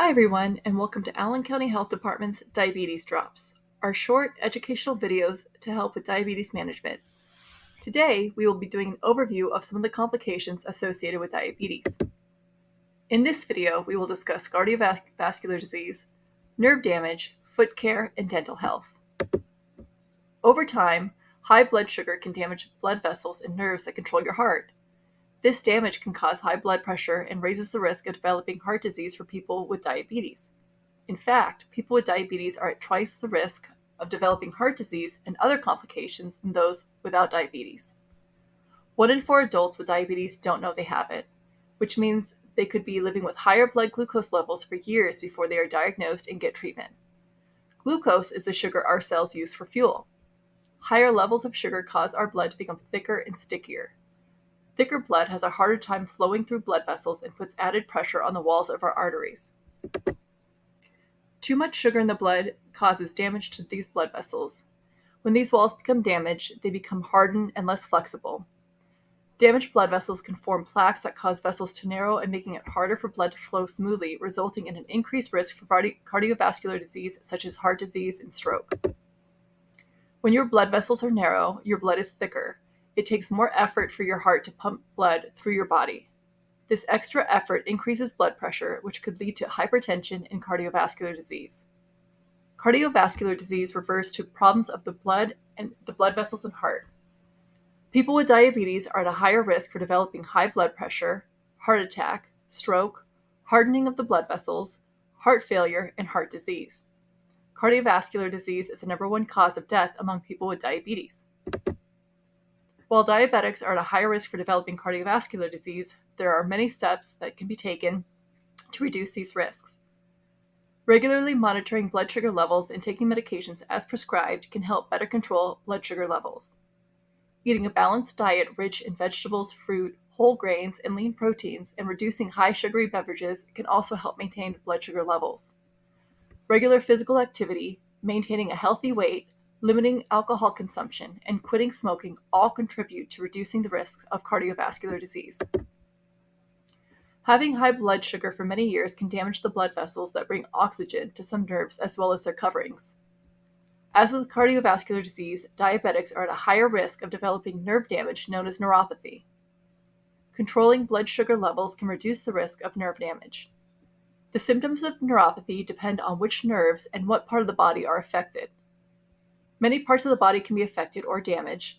Hi everyone, and welcome to Allen County Health Department's Diabetes Drops, our short educational videos to help with diabetes management. Today, we will be doing an overview of some of the complications associated with diabetes. In this video, we will discuss cardiovascular disease, nerve damage, foot care, and dental health. Over time, high blood sugar can damage blood vessels and nerves that control your heart. This damage can cause high blood pressure and raises the risk of developing heart disease for people with diabetes. In fact, people with diabetes are at twice the risk of developing heart disease and other complications than those without diabetes. 1 in 4 adults with diabetes don't know they have it, which means they could be living with higher blood glucose levels for years before they are diagnosed and get treatment. Glucose is the sugar our cells use for fuel. Higher levels of sugar cause our blood to become thicker and stickier. Thicker blood has a harder time flowing through blood vessels and puts added pressure on the walls of our arteries. Too much sugar in the blood causes damage to these blood vessels. When these walls become damaged, they become hardened and less flexible. Damaged blood vessels can form plaques that cause vessels to narrow and making it harder for blood to flow smoothly, resulting in an increased risk for cardiovascular disease such as heart disease and stroke. When your blood vessels are narrow, your blood is thicker. It takes more effort for your heart to pump blood through your body. This extra effort increases blood pressure, which could lead to hypertension and cardiovascular disease. Cardiovascular disease refers to problems of the blood and the blood vessels and heart. People with diabetes are at a higher risk for developing high blood pressure, heart attack, stroke, hardening of the blood vessels, heart failure, and heart disease. Cardiovascular disease is the #1 cause of death among people with diabetes. While diabetics are at a higher risk for developing cardiovascular disease, there are many steps that can be taken to reduce these risks. Regularly monitoring blood sugar levels and taking medications as prescribed can help better control blood sugar levels. Eating a balanced diet rich in vegetables, fruit, whole grains, and lean proteins, and reducing high sugary beverages can also help maintain blood sugar levels. Regular physical activity, maintaining a healthy weight, limiting alcohol consumption, and quitting smoking all contribute to reducing the risk of cardiovascular disease. Having high blood sugar for many years can damage the blood vessels that bring oxygen to some nerves as well as their coverings. As with cardiovascular disease, diabetics are at a higher risk of developing nerve damage known as neuropathy. Controlling blood sugar levels can reduce the risk of nerve damage. The symptoms of neuropathy depend on which nerves and what part of the body are affected. Many parts of the body can be affected or damaged,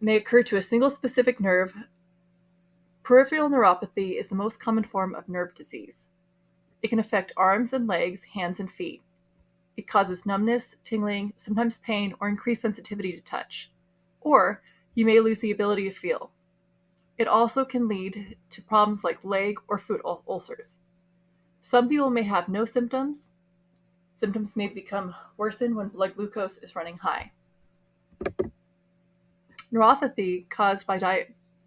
may occur to a single specific nerve. Peripheral neuropathy is the most common form of nerve disease. It can affect arms and legs, hands and feet. It causes numbness, tingling, sometimes pain, or increased sensitivity to touch. Or you may lose the ability to feel. It also can lead to problems like leg or foot ulcers. Some people may have no symptoms. Symptoms may become worsened when blood glucose is running high. Neuropathy caused by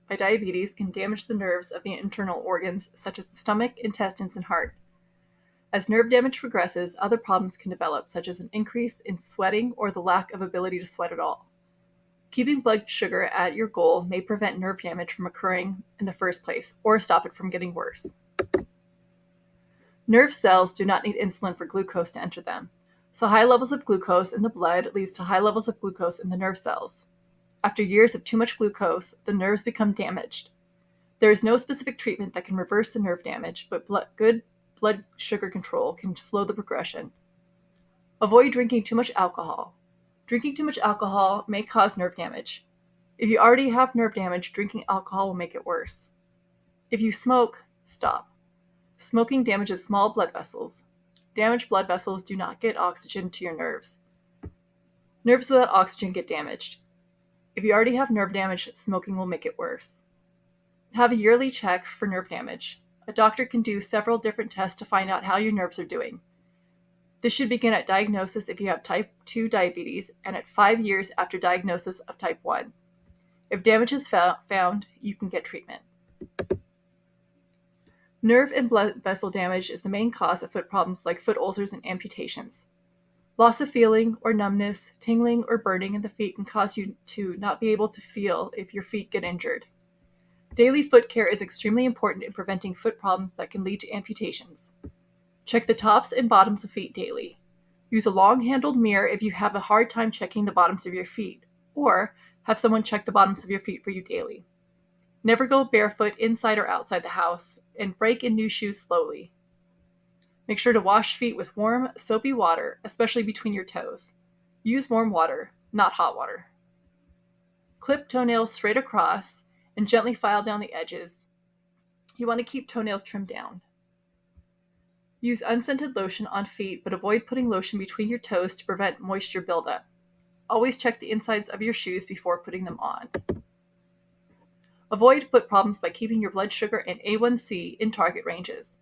diabetes can damage the nerves of the internal organs such as the stomach, intestines, and heart. As nerve damage progresses, other problems can develop, such as an increase in sweating or the lack of ability to sweat at all. Keeping blood sugar at your goal may prevent nerve damage from occurring in the first place or stop it from getting worse. Nerve cells do not need insulin for glucose to enter them, so high levels of glucose in the blood leads to high levels of glucose in the nerve cells. After years of too much glucose, the nerves become damaged. There is no specific treatment that can reverse the nerve damage, but good blood sugar control can slow the progression. Avoid drinking too much alcohol. Drinking too much alcohol may cause nerve damage. If you already have nerve damage, drinking alcohol will make it worse. If you smoke, stop. Smoking damages small blood vessels. Damaged blood vessels do not get oxygen to your nerves. Nerves without oxygen get damaged. If you already have nerve damage, smoking will make it worse. Have a yearly check for nerve damage. A doctor can do several different tests to find out how your nerves are doing. This should begin at diagnosis if you have type 2 diabetes and at 5 years after diagnosis of type 1. If damage is found, you can get treatment. Nerve and blood vessel damage is the main cause of foot problems like foot ulcers and amputations. Loss of feeling or numbness, tingling or burning in the feet can cause you to not be able to feel if your feet get injured. Daily foot care is extremely important in preventing foot problems that can lead to amputations. Check the tops and bottoms of feet daily. Use a long-handled mirror if you have a hard time checking the bottoms of your feet, or have someone check the bottoms of your feet for you daily. Never go barefoot inside or outside the house, and break in new shoes slowly. Make sure to wash feet with warm, soapy water, especially between your toes. Use warm water, not hot water. Clip toenails straight across and gently file down the edges. You want to keep toenails trimmed down. Use unscented lotion on feet, but avoid putting lotion between your toes to prevent moisture buildup. Always check the insides of your shoes before putting them on. Avoid foot problems by keeping your blood sugar and A1C in target ranges.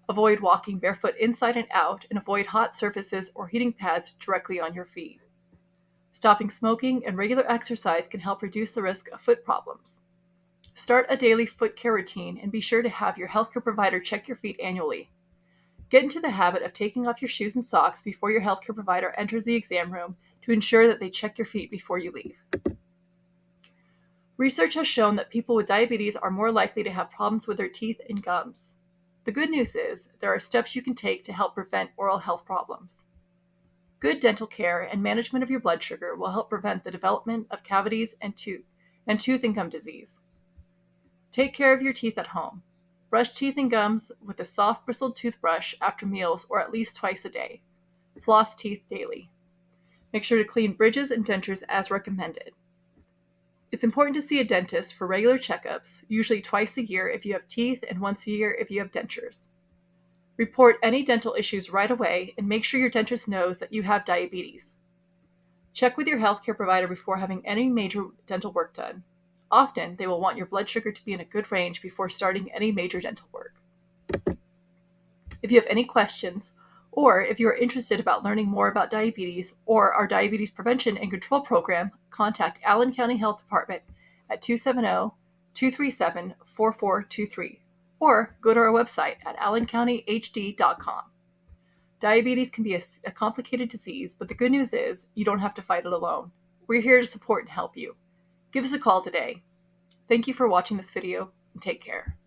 Avoid walking barefoot inside and out, and avoid hot surfaces or heating pads directly on your feet. Stopping smoking and regular exercise can help reduce the risk of foot problems. Start a daily foot care routine and be sure to have your healthcare provider check your feet annually. Get into the habit of taking off your shoes and socks before your healthcare provider enters the exam room to ensure that they check your feet before you leave. Research has shown that people with diabetes are more likely to have problems with their teeth and gums. The good news is there are steps you can take to help prevent oral health problems. Good dental care and management of your blood sugar will help prevent the development of cavities and tooth and gum disease. Take care of your teeth at home. Brush teeth and gums with a soft bristled toothbrush after meals or at least twice a day. Floss teeth daily. Make sure to clean bridges and dentures as recommended. It's important to see a dentist for regular checkups, usually twice a year if you have teeth and once a year if you have dentures. Report any dental issues right away and make sure your dentist knows that you have diabetes. Check with your healthcare provider before having any major dental work done. Often, they will want your blood sugar to be in a good range before starting any major dental work. If you have any questions, or if you are interested about learning more about diabetes or our diabetes prevention and control program, contact Allen County Health Department at 270-237-4423 or go to our website at allencountych.com. Diabetes can be a complicated disease, but the good news is you don't have to fight it alone. We're here to support and help you. Give us a call today. Thank you for watching this video and take care.